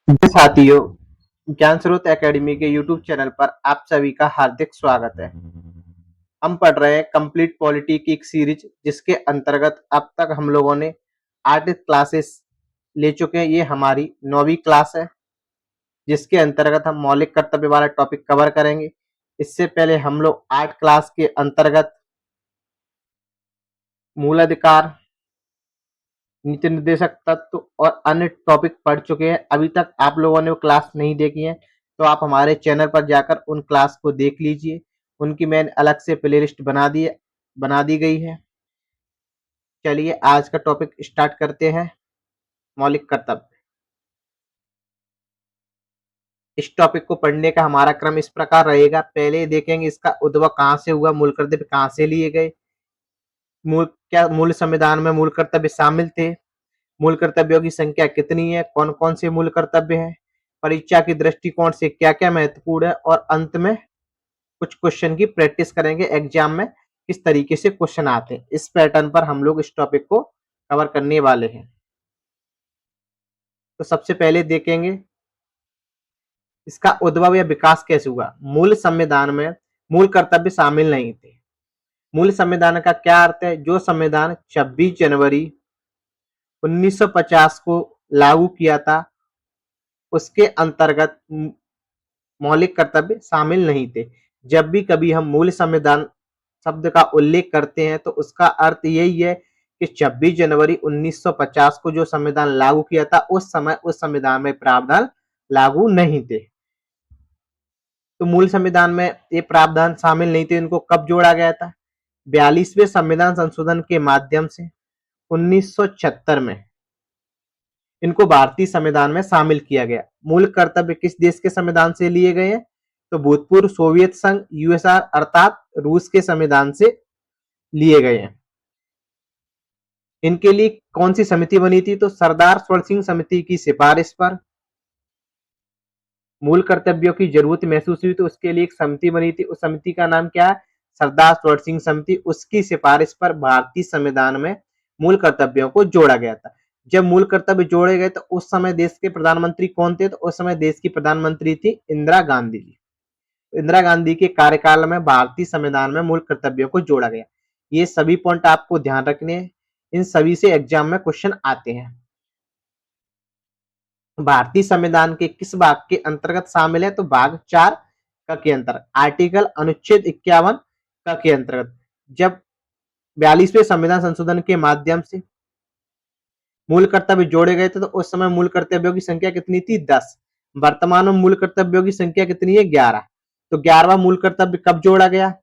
जी साथियों, ज्ञान स्रोत एकेडमी के यूट्यूब चैनल पर आप सभी का हार्दिक स्वागत है। हम पढ़ रहे हैं कंप्लीट पॉलिटी की एक सीरीज, जिसके अंतर्गत अब तक हम लोगों ने 8 क्लासेस ले चुके हैं। ये हमारी 9वीं क्लास है, जिसके अंतर्गत हम मौलिक कर्तव्य वाला टॉपिक कवर करेंगे। इससे पहले हम लोग 8 क्लास के अंतर्गत मूल अधिकार, नीति निर्देशक तत्व और अन्य टॉपिक पढ़ चुके हैं। अभी तक आप लोगों ने वो क्लास नहीं देखी है तो आप हमारे चैनल पर जाकर उन क्लास को देख लीजिए। उनकी मैंने अलग से प्लेलिस्ट बना दी गई है। चलिए आज का टॉपिक स्टार्ट करते हैं। मौलिक कर्तव्य। इस टॉपिक को पढ़ने का हमारा क्रम इस प्रकार रहेगा। पहले देखेंगे इसका उद्भव कहाँ से हुआ, मूल कर्तव्य कहाँ से लिए गए, मूल संविधान में मूल कर्तव्य शामिल थे, मूल कर्तव्यों की संख्या कितनी है, कौन कौन से मूल कर्तव्य हैं, परीक्षा की दृष्टिकोण से क्या क्या महत्वपूर्ण है, और अंत में कुछ क्वेश्चन की प्रैक्टिस करेंगे। एग्जाम में किस तरीके से क्वेश्चन आते हैं, इस पैटर्न पर हम लोग इस टॉपिक को कवर करने वाले हैं। तो सबसे पहले देखेंगे इसका उद्भव या विकास कैसे हुआ। मूल संविधान में मूल कर्तव्य शामिल नहीं थे। मूल संविधान का क्या अर्थ है? जो संविधान 26 जनवरी 1950 को लागू किया था, उसके अंतर्गत मौलिक कर्तव्य शामिल नहीं थे। जब भी कभी हम मूल संविधान शब्द का उल्लेख करते हैं तो उसका अर्थ यही है कि 26 जनवरी 1950 को जो संविधान लागू किया था, उस समय उस संविधान में प्रावधान लागू नहीं थे। तो मूल संविधान में ये प्रावधान शामिल नहीं थे। इनको कब जोड़ा गया था? 42वें संविधान संशोधन के माध्यम से 1976 में इनको भारतीय संविधान में शामिल किया गया। मूल कर्तव्य किस देश के संविधान से लिए गए हैं? तो भूतपूर्व सोवियत संघ यूएसआर अर्थात रूस के संविधान से लिए गए हैं। इनके लिए कौन सी समिति बनी थी? तो सरदार स्वर्ण सिंह समिति की सिफारिश पर मूल कर्तव्यों की जरूरत महसूस हुई तो उसके लिए एक समिति बनी थी। उस समिति का नाम क्या है? सरदार स्वर्ण सिंह समिति। उसकी सिफारिश पर भारतीय संविधान में मूल कर्तव्यों को जोड़ा गया था। जब मूल कर्तव्य जोड़े गए तो उस समय देश के प्रधानमंत्री कौन थे? तो उस समय देश की प्रधानमंत्री थी इंदिरा गांधी जी। इंदिरा गांधी के कार्यकाल में भारतीय संविधान में मूल कर्तव्यों को जोड़ा गया। ये सभी पॉइंट आपको ध्यान रखने हैं। इन सभी से एग्जाम में क्वेश्चन आते हैं। भारतीय संविधान के किस भाग के अंतर्गत शामिल है? तो भाग 4 क के अंतर्गत, आर्टिकल अनुच्छेद 51 क के अंतर्गत। जब 42वें संविधान संशोधन के माध्यम से मूल कर्तव्य जोड़े गए थे तो उस समय मूल कर्तव्यों की संख्या कितनी थी? 10। वर्तमान में मूल कर्तव्यों की संख्या कितनी है? 11। तो 11वां मूल कर्तव्य कब जोड़ा गया?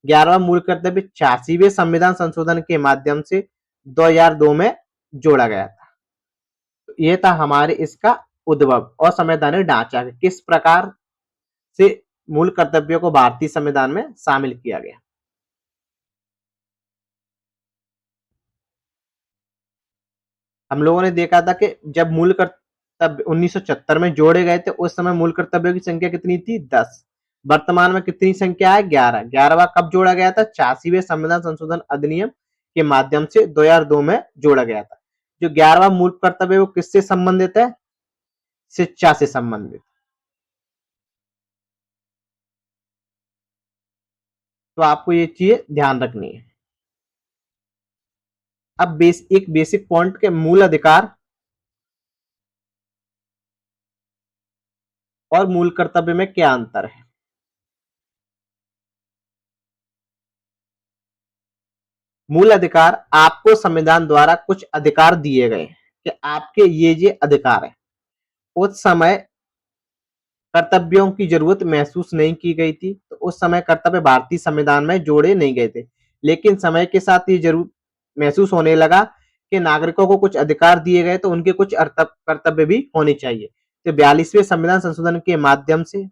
11वां मूल कर्तव्य 86वें संविधान संशोधन के माध्यम से 2002 में जोड़ा गया था। तो यह था हमारे इसका उद्भव और संवैधानिक ढांचा, किस प्रकार से मूल कर्तव्यों को भारतीय संविधान में शामिल किया गया। हम लोगों ने देखा था कि जब मूल कर्तव्य 1976 में जोड़े गए थे उस समय मूल कर्तव्यों की संख्या कितनी थी? 10। वर्तमान में कितनी संख्या है? 11। 11वां कब जोड़ा गया था? 86वें संविधान संशोधन अधिनियम के माध्यम से 2002 में जोड़ा गया था। जो 11वां मूल कर्तव्य वो किससे संबंधित है? शिक्षा से संबंधित। तो आपको ये चीज ध्यान रखनी है। अब एक बेसिक पॉइंट के मूल अधिकार और मूल कर्तव्य में क्या अंतर है। मूल अधिकार, आपको संविधान द्वारा कुछ अधिकार दिए गए कि आपके ये अधिकार है। उस समय कर्तव्यों की जरूरत महसूस नहीं की गई थी तो उस समय कर्तव्य भारतीय संविधान में जोड़े नहीं गए थे। लेकिन समय के साथ ये जरूर महसूस होने लगा कि नागरिकों को कुछ अधिकार दिए गए तो उनके कुछ कर्तव्य भी होने चाहिए। तो 42वें संविधान संशोधन के माध्यम से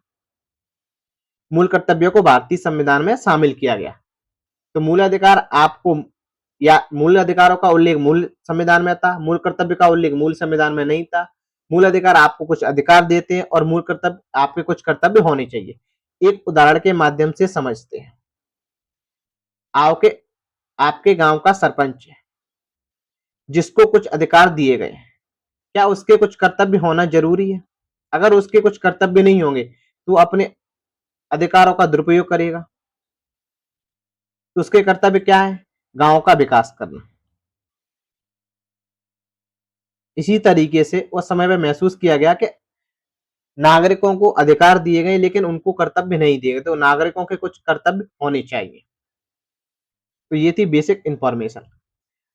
मूल कर्तव्यों को भारतीय संविधान में शामिल किया गया। तो मूल अधिकार आपको, या मूल अधिकारों का उल्लेख मूल संविधान में था, मूल कर्तव्य का उल्लेख मूल संविधान में नहीं था। मूल अधिकार आपको कुछ अधिकार देते हैं और मूल कर्तव्य आपके कुछ कर्तव्य होने चाहिए। एक उदाहरण के माध्यम से समझते हैं। आपके आपके गांव का सरपंच है जिसको कुछ अधिकार दिए गए हैं, क्या उसके कुछ कर्तव्य होना जरूरी है? अगर उसके कुछ कर्तव्य नहीं होंगे तो वो अपने अधिकारों का दुरुपयोग करेगा। तो उसके कर्तव्य क्या है? गांव का विकास करना। इसी तरीके से उस समय में महसूस किया गया कि नागरिकों को अधिकार दिए गए लेकिन उनको कर्तव्य नहीं दिए गए, तो नागरिकों के कुछ कर्तव्य होने चाहिए। तो ये थी बेसिक इंफॉर्मेशन।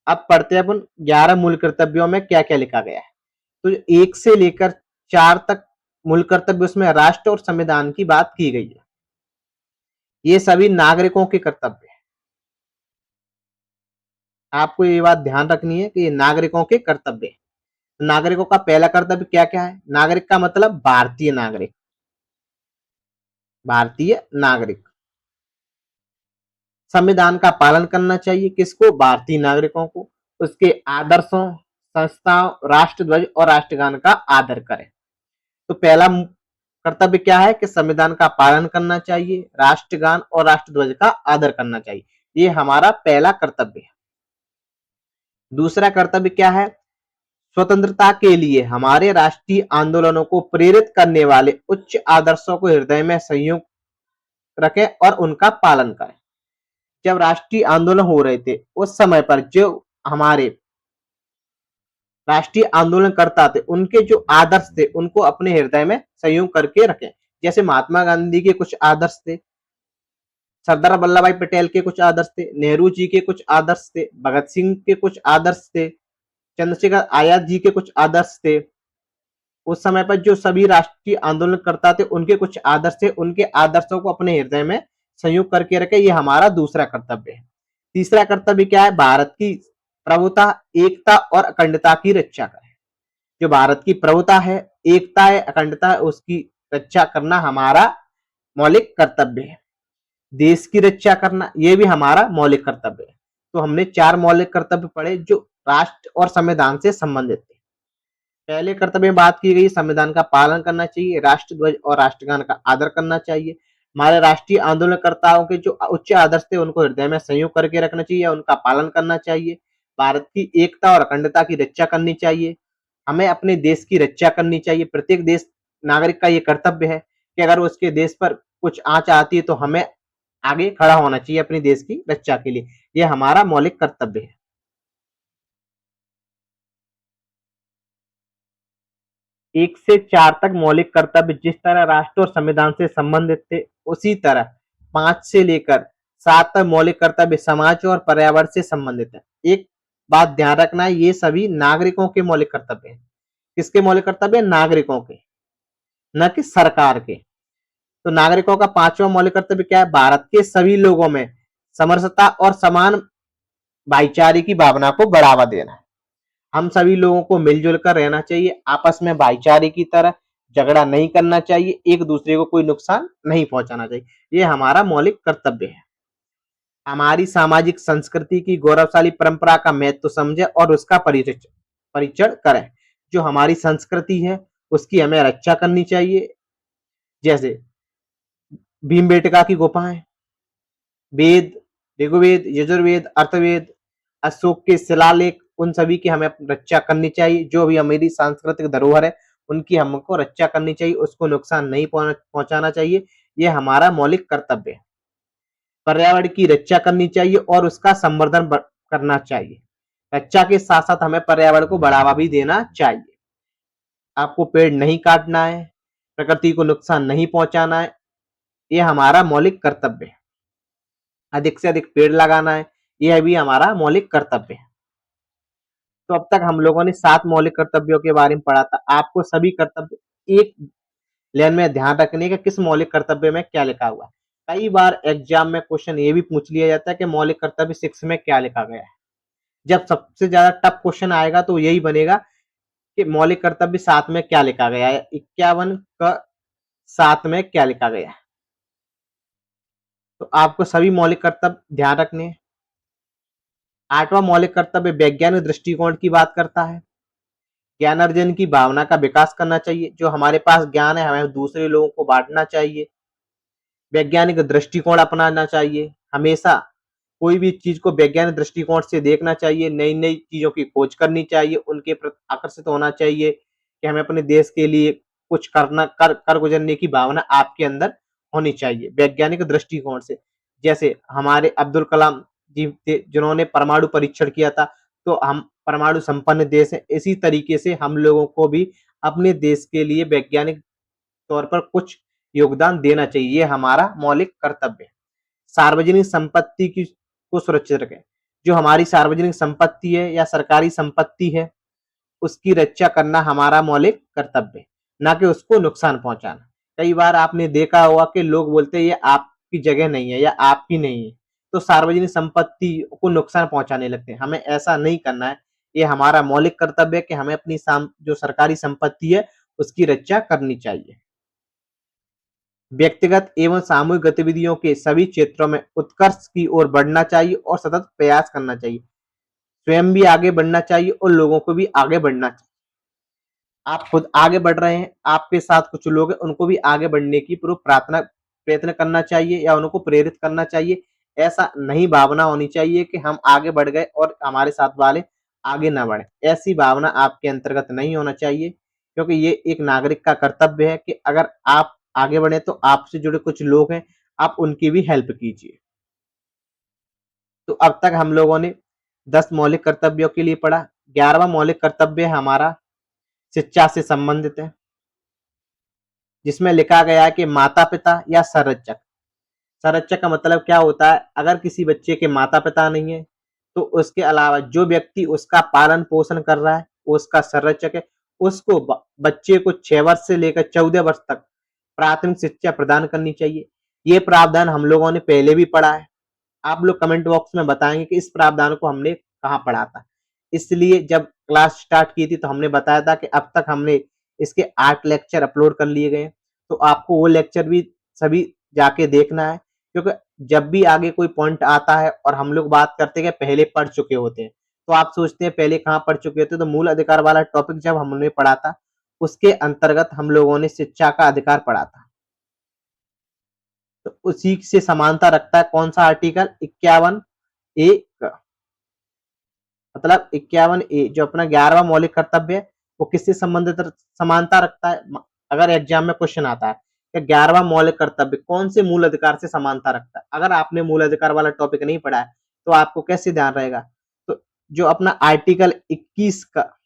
अब पढ़ते हैं अपन 11 मूल कर्तव्यों में क्या क्या लिखा गया है। तो 1 से लेकर 4 तक मूल कर्तव्य, उसमें राष्ट्र और संविधान की बात की गई है। ये सभी नागरिकों के कर्तव्य है। आपको ये बात ध्यान रखनी है कि ये नागरिकों के कर्तव्य है। नागरिकों का पहला कर्तव्य क्या क्या है? नागरिक का मतलब भारतीय नागरिक। भारतीय नागरिक संविधान का पालन करना चाहिए। किसको? भारतीय नागरिकों को। उसके आदर्शों, संस्थाओं, राष्ट्रध्वज और राष्ट्रगान का आदर करें। तो पहला कर्तव्य क्या है कि संविधान का पालन करना चाहिए, राष्ट्रगान और राष्ट्रध्वज का आदर करना चाहिए। ये हमारा पहला कर्तव्य है। दूसरा कर्तव्य क्या है? स्वतंत्रता के लिए हमारे राष्ट्रीय आंदोलनों को प्रेरित करने वाले उच्च आदर्शों को हृदय में संयुक्त रखें और उनका पालन करें। जब राष्ट्रीय आंदोलन हो रहे थे उस समय पर जो हमारे राष्ट्रीय आंदोलनकर्ता थे उनके जो आदर्श थे उनको अपने हृदय में संयोग करके रखें। जैसे महात्मा गांधी के कुछ आदर्श थे, सरदार वल्लभ भाई पटेल के कुछ आदर्श थे, नेहरू जी के कुछ आदर्श थे, भगत सिंह के कुछ आदर्श थे, चंद्रशेखर आजाद जी के कुछ आदर्श थे। उस समय पर जो सभी राष्ट्रीय आंदोलनकर्ता थे उनके कुछ आदर्श थे, उनके आदर्शों को अपने हृदय में संयोग करके रखे। ये हमारा दूसरा कर्तव्य है। तीसरा कर्तव्य क्या है? भारत की प्रभुता, एकता और अखंडता की रक्षा करें। जो भारत की प्रभुता है, एकता है, अखंडता है, उसकी रक्षा करना हमारा मौलिक कर्तव्य है। देश की रक्षा करना ये भी हमारा मौलिक कर्तव्य है। तो हमने 4 मौलिक कर्तव्य पढ़े जो राष्ट्र और संविधान से संबंधित थे। पहले कर्तव्य में बात की गई, संविधान का पालन करना चाहिए, राष्ट्रध्वज और राष्ट्रगान का आदर करना चाहिए। हमारे राष्ट्रीय आंदोलनकर्ताओं के जो उच्च आदर्श थे उनको हृदय में संयोग करके रखना चाहिए, उनका पालन करना चाहिए। भारत की एकता और अखंडता की रक्षा करनी चाहिए। हमें अपने देश की रक्षा करनी चाहिए। प्रत्येक देश नागरिक का ये कर्तव्य है कि अगर उसके देश पर कुछ आंच आती है तो हमें आगे खड़ा होना चाहिए अपने देश की रक्षा के लिए। ये हमारा मौलिक कर्तव्य है। 1 से 4 तक मौलिक कर्तव्य जिस तरह राष्ट्र और संविधान से संबंधित थे, उसी तरह 5 से लेकर 7 तक मौलिक कर्तव्य समाज और पर्यावरण से संबंधित है। एक बात ध्यान रखना है, ये सभी नागरिकों के मौलिक कर्तव्य हैं। किसके मौलिक कर्तव्य? नागरिकों के, न कि सरकार के। तो नागरिकों का 5वां मौलिक कर्तव्य क्या है? भारत के सभी लोगों में समरसता और समान भाईचारे की भावना को बढ़ावा देना। हम सभी लोगों को मिलजुल कर रहना चाहिए, आपस में भाईचारे की तरह झगड़ा नहीं करना चाहिए, एक दूसरे को कोई नुकसान नहीं पहुंचाना चाहिए। ये हमारा मौलिक कर्तव्य है। हमारी सामाजिक संस्कृति की गौरवशाली परंपरा का महत्व समझे और उसका परिचय करें। जो हमारी संस्कृति है उसकी हमें रक्षा करनी चाहिए। जैसे भीमबेटका की गुफाएं, वेद, ऋग्वेद, यजुर्वेद, अर्थवेद, अशोक के शिलालेख, उन सभी की हमें रक्षा करनी चाहिए। जो भी हमारी सांस्कृतिक धरोहर है उनकी हमको रक्षा करनी चाहिए, उसको नुकसान नहीं पहुंचाना चाहिए। ये हमारा मौलिक कर्तव्य है। पर्यावरण की रक्षा करनी चाहिए और उसका संवर्धन करना चाहिए। रक्षा के साथ साथ हमें पर्यावरण को बढ़ावा भी देना चाहिए। आपको पेड़ नहीं काटना है, प्रकृति को नुकसान नहीं पहुंचाना है, ये हमारा मौलिक कर्तव्य है। अधिक से अधिक पेड़ लगाना है, यह भी हमारा मौलिक कर्तव्य है। तो अब तक हम लोगों ने 7 मौलिक कर्तव्यों के बारे में पढ़ा था। आपको सभी कर्तव्य एक लाइन में ध्यान रखने का किस मौलिक कर्तव्य में क्या लिखा हुआ है। कई बार एग्जाम में क्वेश्चन ये भी पूछ लिया जाता है कि मौलिक कर्तव्य 6 में क्या लिखा गया है। जब सबसे ज्यादा टफ क्वेश्चन आएगा तो यही बनेगा कि मौलिक कर्तव्य 7 में क्या लिखा गया है, 51 का 7 में क्या लिखा गया है। तो आपको सभी मौलिक कर्तव्य ध्यान रखने हैं। 8वां मौलिक कर्तव्य वैज्ञानिक दृष्टिकोण की बात करता है। ज्ञान अर्जन की भावना का विकास करना चाहिए। जो हमारे पास ज्ञान है हमें दूसरे लोगों को बांटना चाहिए। वैज्ञानिक दृष्टिकोण अपनाना चाहिए। हमेशा कोई भी चीज को वैज्ञानिक दृष्टिकोण से देखना चाहिए। नई नई चीजों की खोज करनी चाहिए, उनके प्रति आकर्षित होना चाहिए कि हमें अपने देश के लिए कुछ करना कर गुजरने की भावना आपके अंदर होनी चाहिए वैज्ञानिक दृष्टिकोण से। जैसे हमारे अब्दुल कलाम जी थे जिन्होंने परमाणु परीक्षण किया था, तो हम परमाणु संपन्न देश हैं। इसी तरीके से हम लोगों को भी अपने देश के लिए वैज्ञानिक तौर पर कुछ योगदान देना चाहिए, ये हमारा मौलिक कर्तव्य है। सार्वजनिक संपत्ति की को सुरक्षित रखें। जो हमारी सार्वजनिक संपत्ति है या सरकारी संपत्ति है, उसकी रक्षा करना हमारा मौलिक कर्तव्य है, ना कि उसको नुकसान पहुंचाना। कई बार आपने देखा होगा कि लोग बोलते हैं ये आपकी जगह नहीं है या आपकी नहीं है, तो सार्वजनिक संपत्ति को नुकसान पहुंचाने लगते हैं। हमें ऐसा नहीं करना है। ये हमारा मौलिक कर्तव्य है कि हमें अपनी जो सरकारी संपत्ति है उसकी रक्षा करनी चाहिए। व्यक्तिगत एवं सामूहिक गतिविधियों के सभी क्षेत्रों में उत्कर्ष की ओर बढ़ना चाहिए और सतत प्रयास करना चाहिए। स्वयं भी आगे बढ़ना चाहिए और लोगों को भी आगे बढ़ना चाहिए। आप खुद आगे बढ़ रहे हैं, आपके साथ कुछ लोग हैं, उनको भी आगे बढ़ने की पूरी प्रयत्न करना चाहिए या उनको प्रेरित करना चाहिए। ऐसा नहीं भावना होनी चाहिए कि हम आगे बढ़ गए और हमारे साथ वाले आगे ना बढ़े। ऐसी भावना आपके अंतर्गत नहीं होना चाहिए, क्योंकि ये एक नागरिक का कर्तव्य है कि अगर आप आगे बढ़े तो आपसे जुड़े कुछ लोग हैं, आप उनकी भी हेल्प कीजिए। तो अब तक हम लोगों ने 10 मौलिक कर्तव्यों के लिए पढ़ा। 11वां मौलिक कर्तव्य हमारा शिक्षा से संबंधित है, जिसमें लिखा गया है कि माता-पिता या संरक्षक। संरक्षक का मतलब क्या होता है? अगर किसी बच्चे के माता-पिता नहीं है, तो उसके अलावा जो व्यक्ति उसका पालन-पोषण कर रहा है, वो उसका संरक्षक है। उसको बच्चे को 6 वर्ष से लेकर 14 वर्ष तक प्राथमिक शिक्षा प्रदान करनी चाहिए। ये प्रावधान हम लोगों ने पहले भी पढ़ा है। आप लोग कमेंट बॉक्स में बताएंगे कि इस प्रावधान को हमने कहाँ पढ़ा था। इसलिए जब क्लास स्टार्ट की थी तो हमने बताया था कि अब तक हमने इसके 8 लेक्चर अपलोड कर लिए गए, तो आपको वो लेक्चर भी सभी जाके देखना है, क्योंकि जब भी आगे कोई पॉइंट आता है और हम लोग बात करते हैं कि पहले पढ़ चुके होते हैं, तो आप सोचते हैं पहले कहाँ पढ़ चुके होते, तो मूल अधिकार वाला टॉपिक जब हमने पढ़ा था उसके अंतर्गत हम लोगों ने शिक्षा का अधिकार पढ़ा था। तो उसी से समानता रखता है कौन सा आर्टिकल 51 ए, मतलब 51 ए जो अपना 11वां मौलिक कर्तव्य है, वो किससे संबंधित समानता रखता है। अगर एग्जाम में क्वेश्चन आता है कि 11वां मौलिक कर्तव्य कौन से मूल अधिकार से समानता रखता है, अगर आपने मूल अधिकार वाला टॉपिक नहीं पढ़ा है तो आपको कैसे ध्यान रहेगा। तो जो अपना आर्टिकल 21 का,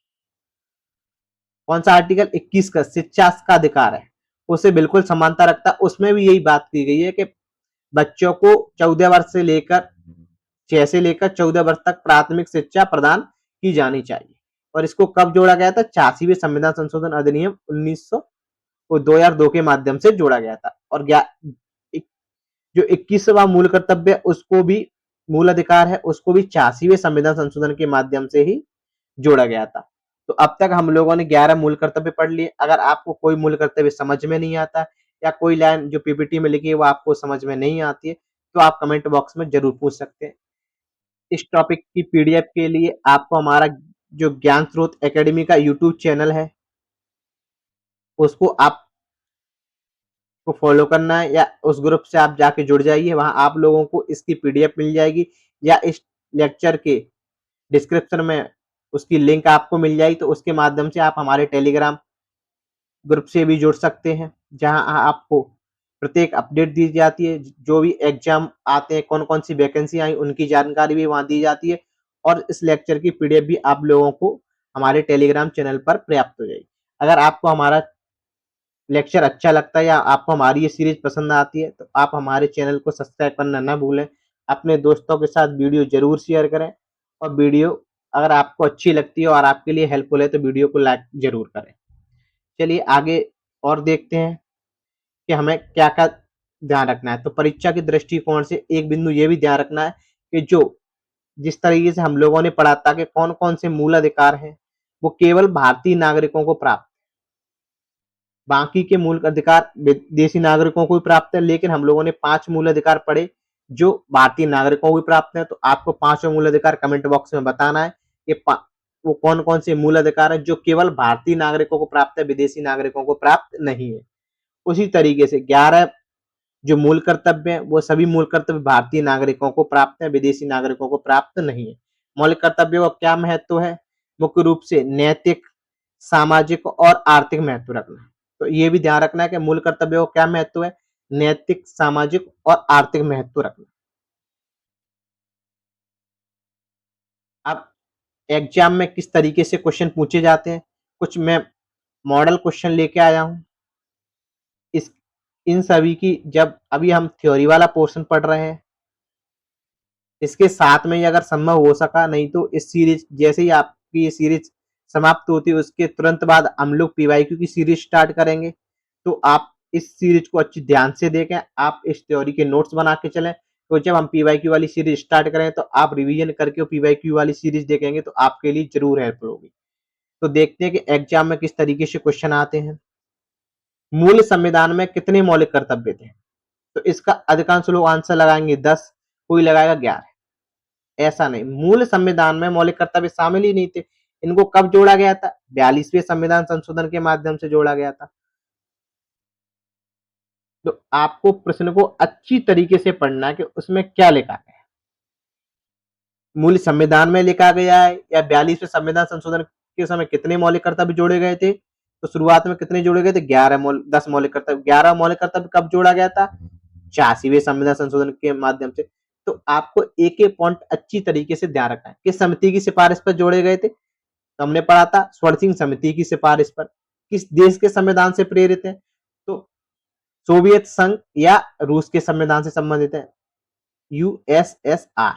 कौन सा आर्टिकल 21 का शिक्षा का अधिकार है, उसे बिल्कुल समानता रखता है। उसमें भी यही बात की गई है कि बच्चों को 14 वर्ष से लेकर 6 से लेकर 14 वर्ष तक प्राथमिक शिक्षा प्रदान की जानी चाहिए। और इसको कब जोड़ा गया था? 86वें संविधान संशोधन अधिनियम 2002 के माध्यम से जोड़ा गया था। और जो 21वां मूल कर्तव्य है उसको भी, मूल अधिकार है, उसको भी 86वें संविधान संशोधन के माध्यम से ही जोड़ा गया था। तो अब तक हम लोगों ने 11 मूल कर्तव्य पढ़ लिए। अगर आपको कोई मूल कर्तव्य समझ में नहीं आता या कोई लाइन जो पीपीटी में लिखी है वो आपको समझ में नहीं आती है, तो आप कमेंट बॉक्स में जरूर पूछ सकते हैं। इस टॉपिक की पीडीएफ के लिए आपको हमारा जो ज्ञान स्रोत एकेडमी का यूट्यूब चैनल है उसको आपको फॉलो करना है, या उस ग्रुप से आप जाके जुड़ जाइए। वहां आप लोगों को इसकी पीडीएफ मिल जाएगी, या इस लेक्चर के डिस्क्रिप्शन में उसकी लिंक आपको मिल जाएगी, तो उसके माध्यम से आप हमारे टेलीग्राम ग्रुप से भी जुड़ सकते हैं, जहां आपको प्रत्येक अपडेट दी जाती है। जो भी एग्जाम आते हैं, कौन कौन सी वैकेंसी आई, उनकी जानकारी भी वहां दी जाती है। और इस लेक्चर की पीडीएफ भी आप लोगों को हमारे टेलीग्राम चैनल पर प्राप्त हो जाएगी। अगर आपको हमारा लेक्चर अच्छा लगता है या आपको हमारी ये सीरीज पसंद आती है, तो आप हमारे चैनल को सब्सक्राइब करना ना भूलें। अपने दोस्तों के साथ वीडियो जरूर शेयर करें, और वीडियो अगर आपको अच्छी लगती है और आपके लिए हेल्पफुल है तो वीडियो को लाइक जरूर करें। चलिए आगे और देखते हैं कि हमें क्या क्या ध्यान रखना है। तो परीक्षा के दृष्टिकोण से एक बिंदु ये भी ध्यान रखना है कि जो जिस तरीके से हम लोगों ने पढ़ा था कि कौन कौन से मूल अधिकार हैं, वो केवल भारतीय नागरिकों को प्राप्त, बाकी के मूल अधिकार विदेशी नागरिकों को भी प्राप्त है। लेकिन हम लोगों ने 5 मूल अधिकार पढ़े जो भारतीय नागरिकों को भी प्राप्त है। तो आपको 5 मूल अधिकार कमेंट बॉक्स में बताना है कि वो कौन कौन से मूल अधिकार है जो केवल भारतीय नागरिकों को प्राप्त है, विदेशी नागरिकों को प्राप्त नहीं है। उसी तरीके से 11 जो मूल कर्तव्य है, वो सभी मूल कर्तव्य भारतीय नागरिकों को प्राप्त है, विदेशी नागरिकों को प्राप्त नहीं है। मौलिक कर्तव्यों का क्या महत्व है? मुख्य रूप से नैतिक, सामाजिक और आर्थिक महत्व रखना है। तो ये भी ध्यान रखना है कि मूल कर्तव्यों का क्या महत्व है, नैतिक, सामाजिक और आर्थिक महत्व रखना। अब एग्जाम में किस तरीके से क्वेश्चन पूछे जाते हैं, कुछ मैं मॉडल क्वेश्चन लेके आया हूँ। इस इन सभी की जब अभी हम थ्योरी वाला पोर्शन पढ़ रहे हैं, इसके साथ में ही अगर संभव हो सका, नहीं तो इस सीरीज जैसे ही आपकी ये सीरीज समाप्त होती है उसके तुरंत बाद हम लोग पीवाईक्यू की सीरीज स्टार्ट करेंगे। तो आप इस सीरीज को अच्छी ध्यान से देखें, आप इस थ्योरी के नोट्स बना के चलें। तो जब हम पीवाईक्यू वाली सीरीज स्टार्ट करें तो आप रिवीजन करके पीवाईक्यू वाली सीरीज देखेंगे तो आपके लिए जरूर हेल्पफुल होगी। तो देखते हैं कि एग्जाम में किस तरीके से क्वेश्चन आते हैं। मूल संविधान में कितने मौलिक कर्तव्य थे? तो इसका अधिकांश लोग आंसर लगाएंगे 10, कोई लगाएगा 11। ऐसा नहीं, मूल संविधान में मौलिक कर्तव्य शामिल ही नहीं थे। इनको कब जोड़ा गया था? 42वें संविधान संशोधन के माध्यम से जोड़ा गया था। तो आपको प्रश्न को अच्छी तरीके से पढ़ना है कि उसमें क्या लिखा है। मूल संविधान में लिखा गया है या 42वें संविधान संशोधन के समय कितने मौलिक कर्तव्य जोड़े गए थे? तो शुरुआत में कितने जोड़े गए थे? 10 मौलिक कर्तव्य। 11 मौलिक कर्तव्य कब जोड़ा गया था? 86वें संविधान संशोधन के माध्यम से। तो आपको एक एक पॉइंट अच्छी तरीके से ध्यान रखना है। किस समिति की सिफारिश पर जोड़े गए थे? तो हमने पढ़ा था स्वर्ण सिंह समिति की सिफारिश पर। किस देश के संविधान से प्रेरित है? तो सोवियत संघ या रूस के संविधान से संबंधित है, यूएसएसआर।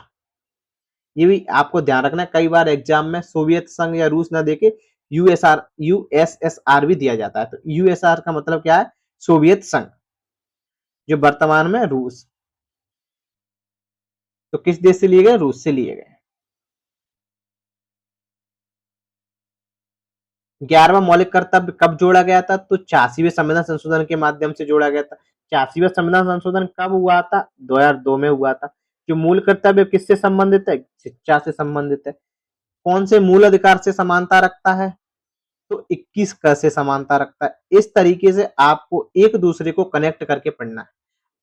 ये भी आपको ध्यान रखना है, कई बार एग्जाम में सोवियत संघ या रूस ना देके यूएसएसआर भी दिया जाता है। तो यूएसआर का मतलब क्या है? सोवियत संघ, जो वर्तमान में रूस। तो किस देश से लिए गए? रूस से लिए गए। 11वां मौलिक कर्तव्य कब जोड़ा गया था? तो 86वें संविधान संशोधन के माध्यम से जोड़ा गया था। 86वां संविधान संशोधन कब हुआ था? 2002 में हुआ था। जो मूल कर्तव्य किससे संबंधित है? शिक्षा से संबंधित है। कौन से मूल अधिकार से समानता रखता है? तो 21 क से समानता रखता है। इस तरीके से आपको एक दूसरे को कनेक्ट करके पढ़ना है।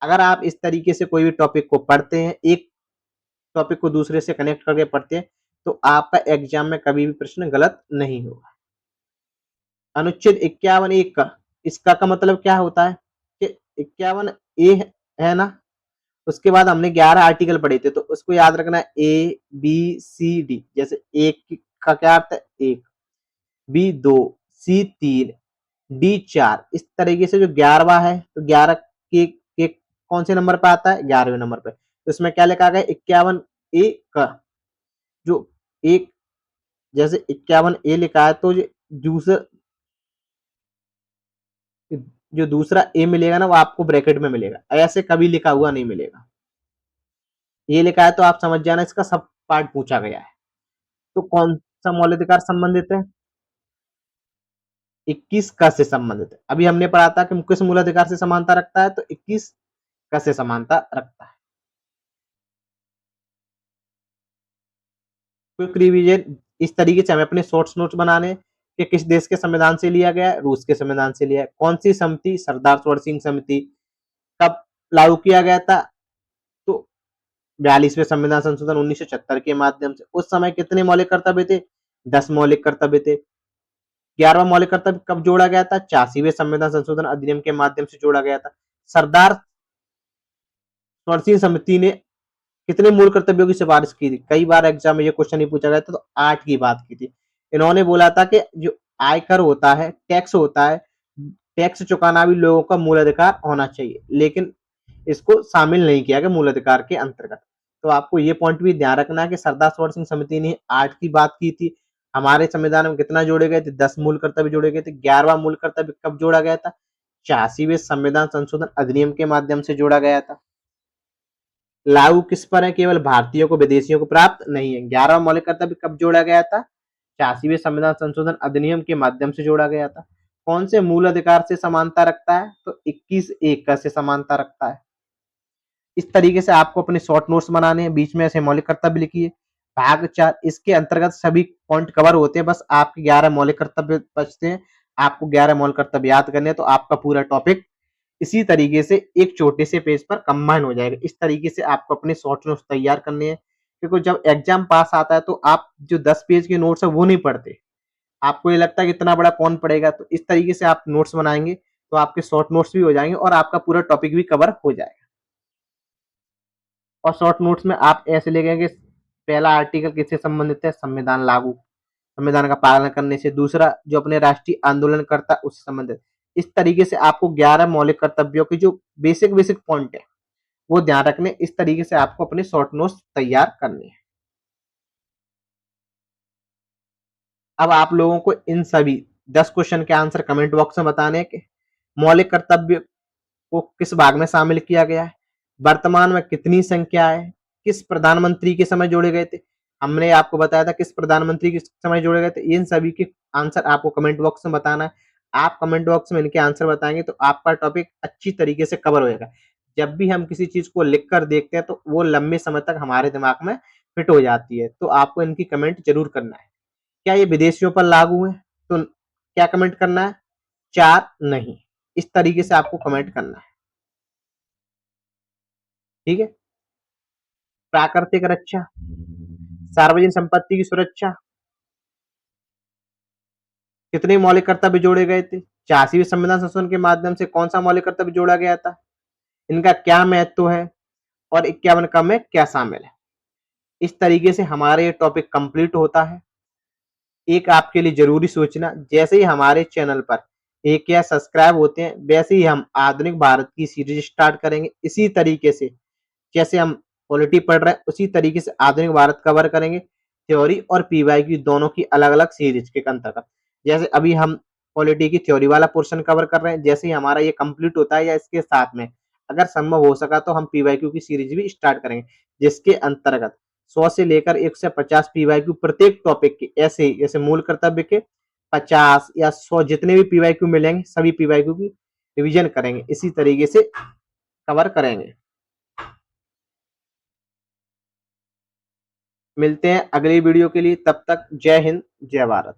अगर आप इस तरीके से कोई भी टॉपिक को पढ़ते हैं, एक टॉपिक को दूसरे से कनेक्ट करके पढ़ते हैं, तो आपका एग्जाम में कभी भी प्रश्न गलत नहीं होगा। अनुच्छेद 51(1) का, इसका का मतलब क्या होता है कि 51(a) है ना, उसके बाद हमने 11 आर्टिकल पढ़े थे, तो उसको याद रखना है, ए बी सी डी। जैसे एक का क्या अर्थ है? एक, बी 2, सी 3, डी 4। इस तरीके से जो 11वां है, तो 11 के कौन से नंबर पे आता है? 11वें नंबर पे। तो इसमें क्या लिखा गया? 51(a) का, जो एक, जैसे 51(a) लिखा है तो दूसरा, जो दूसरा ए मिलेगा ना वो आपको ब्रैकेट में मिलेगा, ऐसे कभी लिखा हुआ नहीं मिलेगा। ये लिखा है तो आप समझ जाना इसका सब पार्ट पूछा गया है। तो कौन सा मौलिक अधिकार संबंधित है? 21 का से संबंधित है। अभी हमने पढ़ा था कि किस मूल अधिकार से समानता रखता है, तो 21 का से समानता रखता है। क्विक रिवीजन इस तरीके से हमें अपने शॉर्ट्स नोट्स बनाने कि किस देश के संविधान से लिया गया है? रूस के संविधान से लिया है। कौन सी समिति? सरदार स्वर्ण सिंह समिति। कब लागू किया गया था? तो 42वें संविधान संशोधन 1976 के माध्यम से। उस समय कितने मौलिक कर्तव्य थे? 10 मौलिक कर्तव्य थे। 11वां मौलिक कर्तव्य कब जोड़ा गया था? 86वें संविधान संशोधन अधिनियम के माध्यम से जोड़ा गया था। सरदार स्वर्ण सिंह समिति ने कितने मूल कर्तव्यों की सिफारिश की थी? कई बार एग्जाम में ये क्वेश्चन नहीं पूछा गया था, तो 8 की बात की थी। इन्होंने बोला था कि जो आयकर होता है, टैक्स होता है, टैक्स चुकाना भी लोगों का मूल अधिकार होना चाहिए, लेकिन इसको शामिल नहीं किया गया मूल अधिकार के अंतर्गत। तो आपको ये पॉइंट भी ध्यान रखना है कि सरदार स्वर्ण सिंह समिति ने 8 की बात की थी। हमारे संविधान में कितना जोड़े गए थे? 10 मूल कर्तव्य जोड़े गए थे। 11वां मूल कर्तव्य कब जोड़ा गया था? 86वें संविधान संशोधन अधिनियम के माध्यम से जोड़ा गया था। लागू किस पर है? केवल भारतीयों को, विदेशियों को प्राप्त नहीं है। 11वां मौलिक कर्तव्य कब जोड़ा गया था? 86वें संविधान संशोधन अधिनियम के माध्यम से जोड़ा गया था। कौन से मूल अधिकार से समानता रखता है? तो 21(1) से समानता रखता है। इस तरीके से आपको अपने शॉर्ट नोट्स बनाने हैं, बीच में ऐसे मौलिक कर्तव्य लिखिए। भाग 4 इसके अंतर्गत सभी पॉइंट कवर होते हैं, बस आपके 11 मौलिक कर्तव्य बचते हैं। आपको 11 मौलिक कर्तव्य याद करने हैं, तो आपका पूरा टॉपिक इसी तरीके से एक छोटे से पेज पर कंबाइन हो जाएगा। इस तरीके से आपको अपने शॉर्ट नोट्स तैयार करने हैं, क्योंकि जब एग्जाम पास आता है तो आप जो 10 पेज के नोट्स है वो नहीं पढ़ते। आपको ये लगता है कि इतना बड़ा कौन पढ़ेगा, तो इस तरीके से आप नोट्स बनाएंगे तो आपके शॉर्ट नोट्स भी हो जाएंगे और आपका पूरा टॉपिक भी कवर हो जाएगा। और शॉर्ट नोट्स में आप ऐसे लिखेंगे कि पहला आर्टिकल किससे संबंधित है, संविधान लागू, संविधान का पालन करने से। दूसरा, जो अपने राष्ट्रीय आंदोलन करता है उससे संबंधित। इस तरीके से आपको 11 मौलिक कर्तव्यों के जो बेसिक बेसिक पॉइंट है वो ध्यान रखने। इस तरीके से आपको अपने शॉर्ट नोट्स तैयार करने हैं। अब आप लोगों को इन सभी 10 क्वेश्चन के आंसर कमेंट बॉक्स में बताने के। मौलिक कर्तव्य को किस भाग में शामिल किया गया है, वर्तमान में कितनी संख्या है, किस प्रधानमंत्री के समय जोड़े गए थे, हमने आपको बताया था किस प्रधानमंत्री के समय जोड़े गए थे। इन सभी के आंसर आपको कमेंट बॉक्स में बताना है। आप कमेंट बॉक्स में इनके आंसर बताएंगे तो आपका टॉपिक अच्छी तरीके से कवर हो जाएगा। जब भी हम किसी चीज को लिख कर देखते हैं तो वो लंबे समय तक हमारे दिमाग में फिट हो जाती है। तो आपको इनकी कमेंट जरूर करना है। क्या ये विदेशियों पर लागू है, तो क्या कमेंट करना है, 4 नहीं। इस तरीके से आपको कमेंट करना है। ठीक है। प्राकृतिक रक्षा, सार्वजनिक संपत्ति की सुरक्षा, कितने मौलिक कर्तव्य जोड़े गए थे, 86वें संविधान संशोधन के माध्यम से कौन सा मौलिक कर्तव्य जोड़ा गया था, इनका क्या महत्व है और 51 क में क्या शामिल है। इस तरीके से हमारे ये टॉपिक कंप्लीट होता है। एक आपके लिए जरूरी सूचना, जैसे ही हमारे चैनल पर एक या सब्सक्राइब होते हैं वैसे ही हम आधुनिक भारत की सीरीज स्टार्ट करेंगे। इसी तरीके से जैसे हम पॉलिटी पढ़ रहे हैं उसी तरीके से आधुनिक भारत कवर करेंगे, थ्योरी और पीवाईक्यू दोनों की अलग अलग सीरीज के अंतर्गत। जैसे अभी हम पॉलिटी की थ्योरी वाला पोर्शन कवर कर रहे हैं, जैसे ही हमारा ये कंप्लीट होता है या इसके साथ में अगर संभव हो सका तो हम पीवाईक्यू की सीरीज भी स्टार्ट करेंगे, जिसके अंतर्गत 100 से लेकर 150 पीवाईक्यू प्रत्येक टॉपिक के, ऐसे जैसे मूल कर्तव्य के 50 या 100 जितने भी पीवाईक्यू मिलेंगे सभी पीवाईक्यू की रिवीजन करेंगे, इसी तरीके से कवर करेंगे। मिलते हैं अगली वीडियो के लिए, तब तक जय हिंद जय भारत।